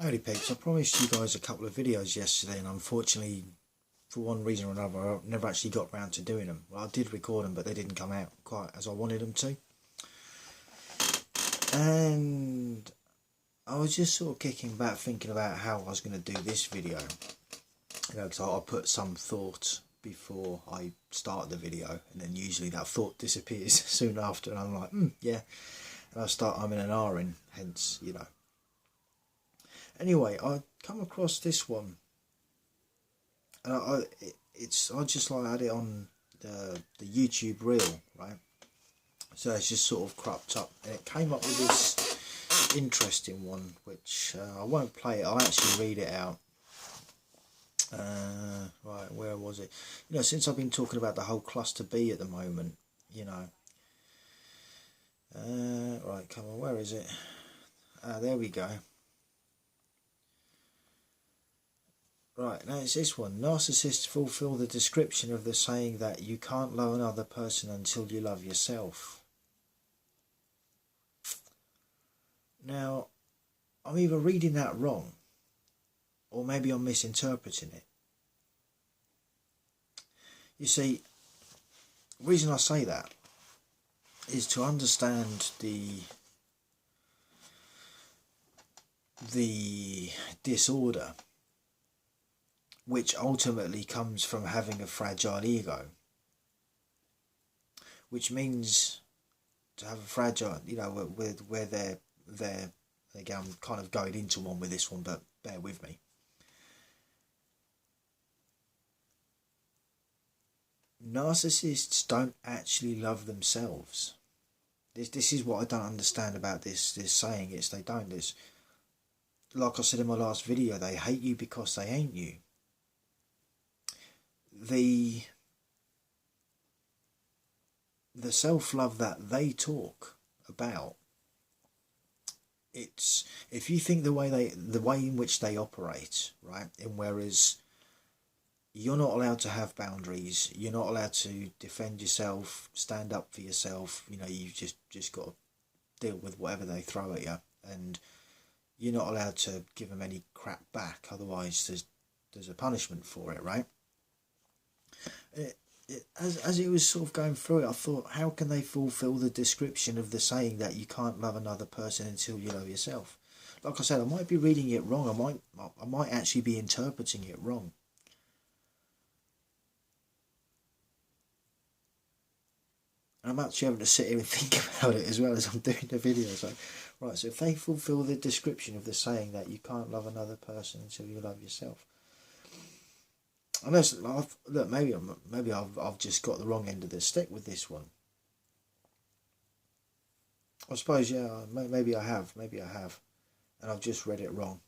Howdy peeps, I promised you guys a couple of videos yesterday, and unfortunately for one reason or another I never actually got round to doing them. Well, I did record them, but they didn't come out quite as I wanted them to. And I was just sort of kicking back thinking about how I was going to do this video, because I put some thought before I start the video, and then usually that thought disappears soon after, and I'm like, yeah, and I start umming and ahhing, hence, Anyway, I come across this one, and I just like had it on the YouTube reel, right? So it's just sort of cropped up, and it came up with this interesting one, which I won't play it. I'll actually read it out. Right, where was it? Since I've been talking about the whole cluster B at the moment, right, come on, where is it? There we go. Right, now it's this one. Narcissists fulfill the description of the saying that you can't love another person until you love yourself. Now, I'm either reading that wrong, or maybe I'm misinterpreting it. You see, the reason I say that is to understand the disorder, which ultimately comes from having a fragile ego, which means to have a fragile, where they're again, I'm kind of going into one with this one, but bear with me. Narcissists don't actually love themselves. This is what I don't understand about this saying. It's they don't. It's like I said in my last video, they hate you because they ain't you. The self-love that they talk about, it's, if you think the way in which they operate, right, and whereas you're not allowed to have boundaries, you're not allowed to defend yourself, stand up for yourself, you've just got to deal with whatever they throw at you, and you're not allowed to give them any crap back, otherwise there's a punishment for it, right? As it was sort of going through it, I thought, how can they fulfill the description of the saying that you can't love another person until you love yourself? Like I said, I might be reading it wrong. I might actually be interpreting it wrong. And I'm actually having to sit here and think about it as well as I'm doing the video. So, right, so if they fulfill the description of the saying that you can't love another person until you love yourself, unless, look, maybe I've just got the wrong end of the stick with this one. I suppose, yeah, maybe I have, and I've just read it wrong,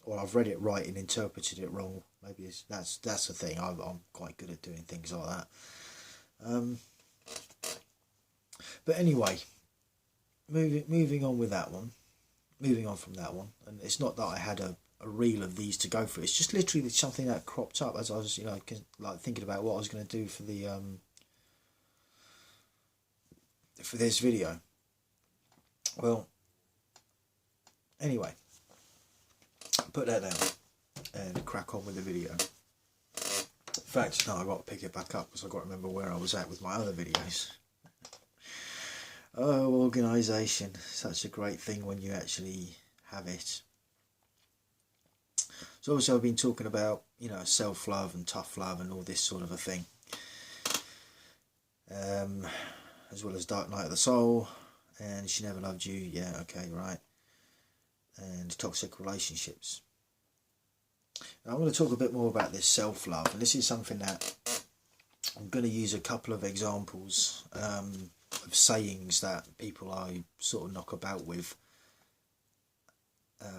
or I've read it right and interpreted it wrong. Maybe that's the thing. I'm quite good at doing things like that. But anyway, moving on with that one, moving on from that one, and it's not that I had a reel of these to go through. It's just literally something that cropped up as I was, like thinking about what I was going to do for the for this video. Well, anyway, put that down and crack on with the video. In fact, no, I got to pick it back up because I got to remember where I was at with my other videos. Oh, organisation, such a great thing when you actually have it. So obviously I've been talking about, self-love and tough love and all this sort of a thing. As well as Dark Night of the Soul and She Never Loved You, yeah, okay, right. And toxic relationships. Now I'm going to talk a bit more about this self-love, and this is something that I'm going to use a couple of examples of sayings that people I sort of knock about with.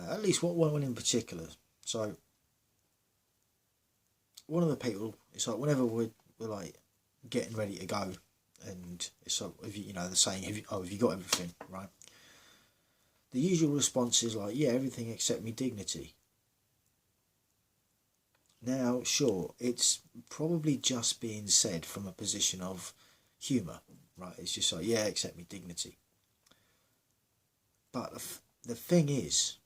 At least one in particular. So, one of the people, it's like whenever we're like getting ready to go, and it's like, the saying, have you got everything, right? The usual response is like, yeah, everything except me dignity. Now, sure, it's probably just being said from a position of humour, right? It's just like, yeah, except me dignity. But the thing is,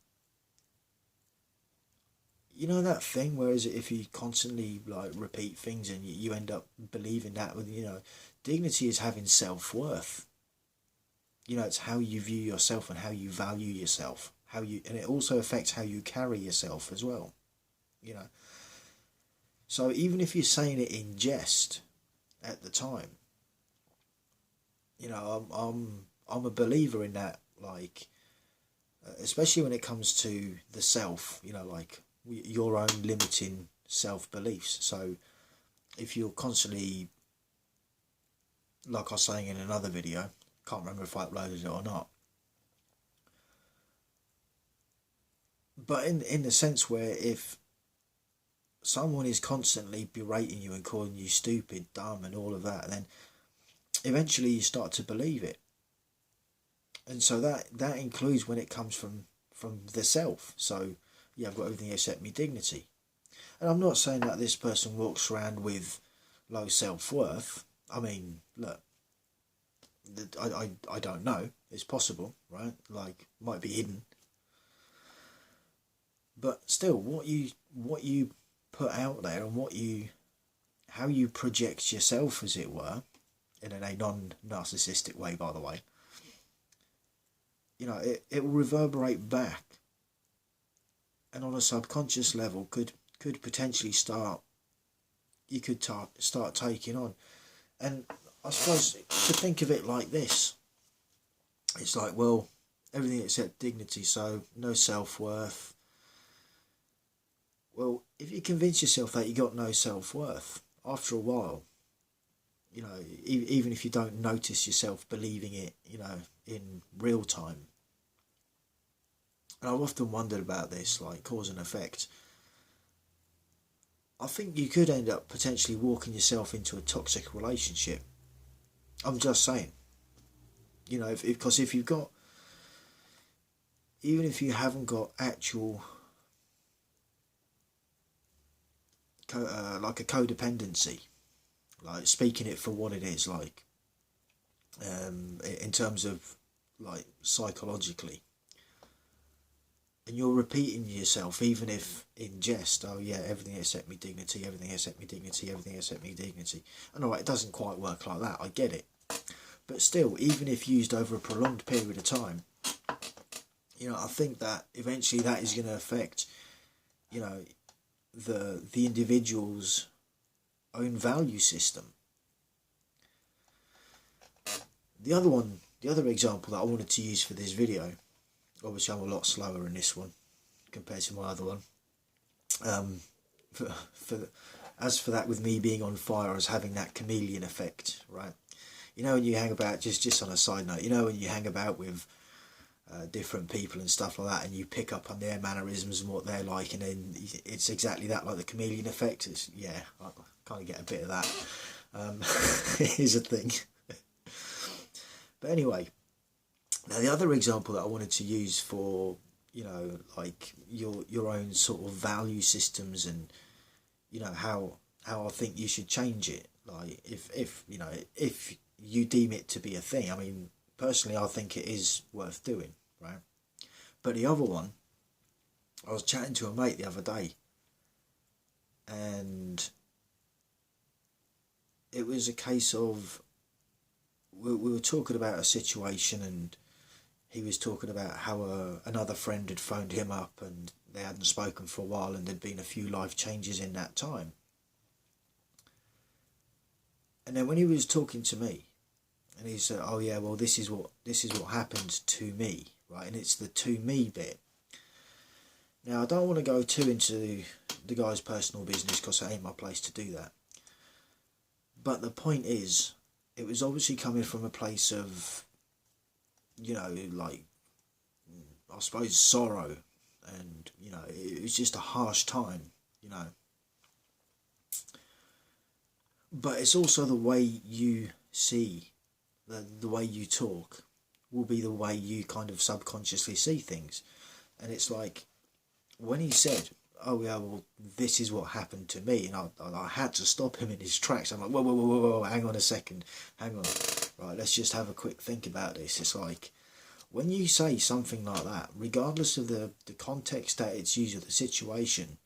you know that thing, whereas if you constantly like repeat things and you end up believing that, with dignity is having self-worth. It's how you view yourself and how you value yourself, and it also affects how you carry yourself as well. you know so even if you're saying it in jest at the time, I'm a believer in that, like, especially when it comes to the self, like your own limiting self beliefs. So if you're constantly, like I was saying in another video, can't remember if I uploaded it or not, but in the sense where if someone is constantly berating you and calling you stupid, dumb and all of that, then eventually you start to believe it. And so that includes when it comes from the self. So yeah, I've got everything except me dignity. And I'm not saying that this person walks around with low self-worth. I mean, look, I don't know. It's possible, right? Like, might be hidden. But still, what you put out there and how you project yourself, as it were, in a non-narcissistic way, by the way, it will reverberate back, and on a subconscious level could potentially start taking on. And I suppose to think of it like this, it's like, well, everything except dignity, so no self-worth. Well, if you convince yourself that you got no self-worth, after a while, even if you don't notice yourself believing it, in real time. And I've often wondered about this, like cause and effect. I think you could end up potentially walking yourself into a toxic relationship. I'm just saying. Because if you've got, even if you haven't got actual, like a codependency, like speaking it for what it is, like, in terms of, like, psychologically, and you're repeating yourself, even if in jest, oh yeah, everything except me dignity, everything except me dignity, everything except me dignity. And alright, it doesn't quite work like that, I get it. But still, even if used over a prolonged period of time, I think that eventually that is going to affect, the individual's own value system. The other example that I wanted to use for this video, obviously I'm a lot slower in this one compared to my other one. As for that, with me being on fire, as having that chameleon effect, right? When you hang about, just on a side note, when you hang about with different people and stuff like that, and you pick up on their mannerisms and what they're like, and then it's exactly that, like the chameleon effect. I kind of get a bit of that. It is a thing. But anyway, now the other example that I wanted to use for, like your own sort of value systems, and how I think you should change it. Like if you deem it to be a thing. I mean, personally, I think it is worth doing, right? But the other one, I was chatting to a mate the other day, and it was a case of, we were talking about a situation, and he was talking about how another friend had phoned him up, and they hadn't spoken for a while, and there'd been a few life changes in that time. And then when he was talking to me, and he said, oh yeah, well, this is what happened to me, right? And it's the to me bit. Now, I don't want to go too into the guy's personal business, because it ain't my place to do that. But the point is, it was obviously coming from a place of, like, I suppose, sorrow. And, it was just a harsh time, But it's also the way you see, the way you talk will be the way you kind of subconsciously see things. And it's like, when he said, oh yeah, well, this is what happened to me, and I had to stop him in his tracks. I'm like, whoa, hang on a second, hang on. Right, let's just have a quick think about this. It's like, when you say something like that, regardless of the context that it's used or the situation,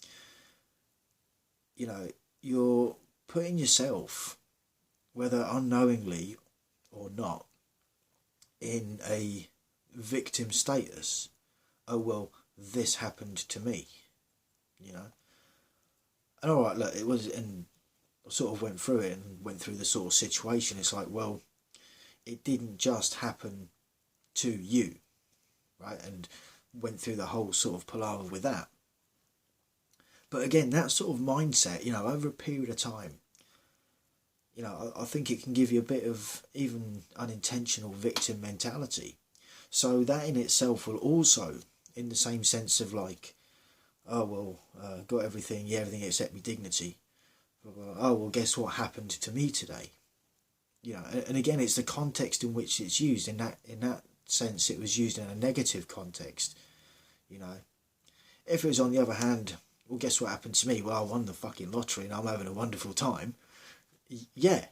you know, you're putting yourself, whether unknowingly or not, in a victim status. Oh, well, this happened to me, you know. And all right, look, it was, and I sort of went through it and went through the sort of situation. It's like, well, it didn't just happen to you, right? And went through the whole sort of palaver with that. But again, that sort of mindset, you know, over a period of time, you know, I think it can give you a bit of even unintentional victim mentality. So that in itself will also, in the same sense of like, oh, well, got everything, yeah, everything except my dignity. Oh, well, guess what happened to me today? You know, and again, it's the context in which it's used. In that sense, it was used in a negative context. You know, if it was on the other hand, well, guess what happened to me? Well, I won the fucking lottery and I'm having a wonderful time. Yeah,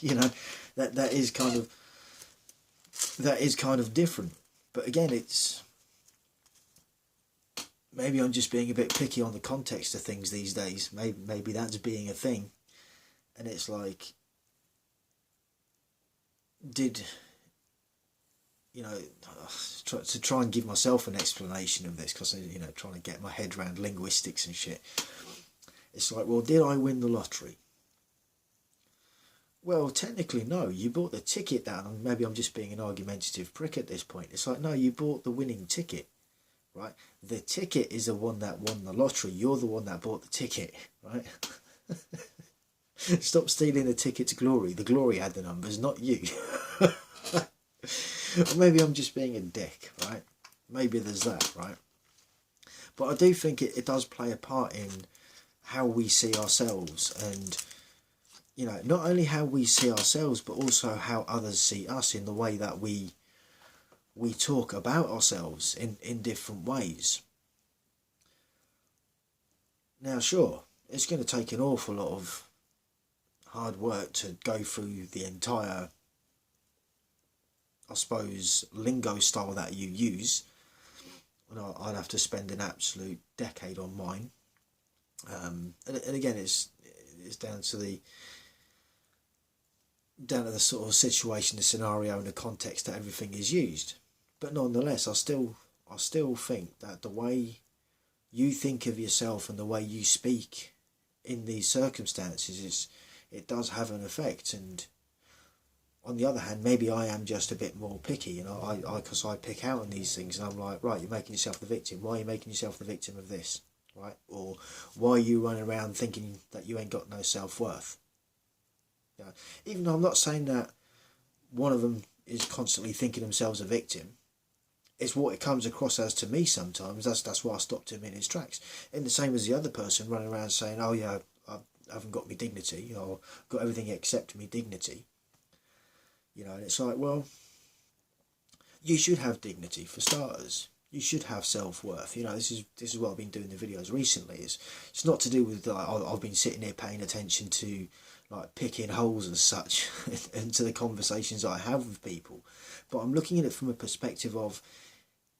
you know, that is kind of different. But again, it's, maybe I'm just being a bit picky on the context of things these days. Maybe that's being a thing. And it's like, did, you know, to try and give myself an explanation of this, because, you know, trying to get my head around linguistics and shit. It's like, well, did I win the lottery? Well, technically, no. You bought the ticket down, and maybe I'm just being an argumentative prick at this point. It's like, no, you bought the winning ticket. Right, the ticket is the one that won the lottery. You're the one that bought the ticket, right? Stop stealing the ticket to glory. The glory had the numbers, not you. Or maybe I'm just being a dick, right? Maybe there's that, right? But I do think it does play a part in how we see ourselves, and, you know, not only how we see ourselves, but also how others see us, in the way that we talk about ourselves in different ways. Now, sure, it's going to take an awful lot of hard work to go through the entire, I suppose, lingo style that you use. And I'd have to spend an absolute decade on mine. And again, it's down to the sort of situation, the scenario, and the context that everything is used. But nonetheless, I still think that the way you think of yourself and the way you speak in these circumstances, it does have an effect. And on the other hand, maybe I am just a bit more picky, you know, because I pick out on these things, and I'm like, right, you're making yourself the victim. Why are you making yourself the victim of this, right? Or why are you running around thinking that you ain't got no self-worth? You know, even though I'm not saying that one of them is constantly thinking themselves a victim, it's what it comes across as to me sometimes. That's why I stopped him in his tracks. And the same as the other person running around saying, oh yeah, I haven't got me dignity, or got everything except me dignity. You know, and it's like, well, you should have dignity for starters. You should have self-worth. You know, this is what I've been doing the videos recently. It's not to do with like, I've been sitting here paying attention to like picking holes as such into the conversations I have with people, but I'm looking at it from a perspective of,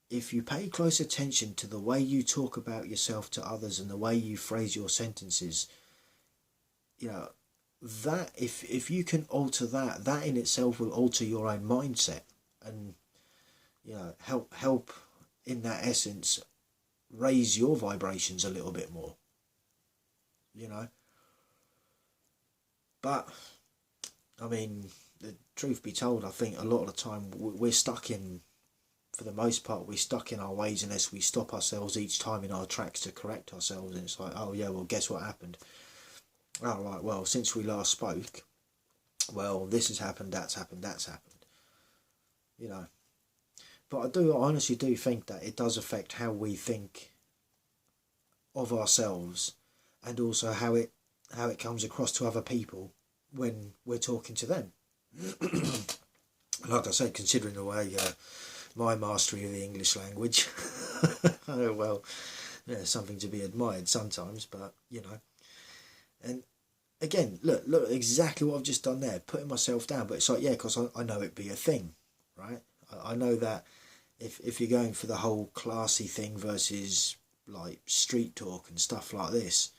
if you pay close attention to the way you talk about yourself to others and the way you phrase your sentences, you know, that if you can alter that in itself will alter your own mindset, and, you know, help in that essence raise your vibrations a little bit more, you know. But I mean, the truth be told, I think a lot of the time we're stuck in, for the most part, we're stuck in our ways unless we stop ourselves each time in our tracks to correct ourselves. And it's like, oh yeah, well, guess what happened? Oh right, well, since we last spoke, well, this has happened, that's happened, you know. But I honestly do think that it does affect how we think of ourselves, and also how it comes across to other people when we're talking to them. Like I said, considering the way my mastery of the English language, oh well, yeah, something to be admired sometimes, but, you know. And again, look exactly what I've just done there, putting myself down. But it's like, yeah, because I know it'd be a thing, right? I know that if you're going for the whole classy thing versus like street talk and stuff like this,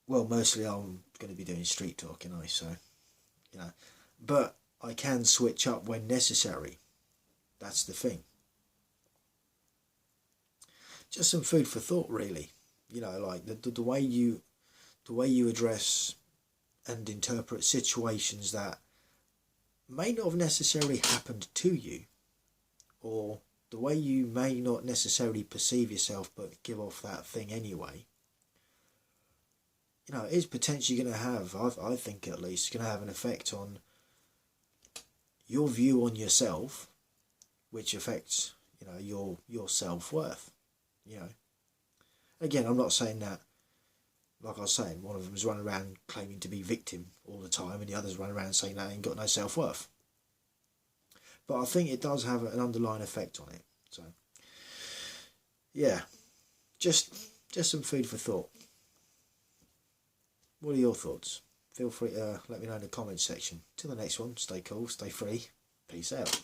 well, mostly I'm going to be doing street talk, you know, so, you know, but I can switch up when necessary. That's the thing. Just some food for thought, really. You know, like the way you address and interpret situations that may not have necessarily happened to you, or the way you may not necessarily perceive yourself but give off that thing anyway, you know, is potentially going to have, I think at least, going to have an effect on your view on yourself, which affects, you know, your self-worth, you know. Again, I'm not saying that, like I was saying, one of them is running around claiming to be victim all the time and the others run around saying they ain't got no self-worth. But I think it does have an underlying effect on it. So, yeah, just some food for thought. What are your thoughts? Feel free to let me know in the comments section. Till the next one, stay cool, stay free. Peace out.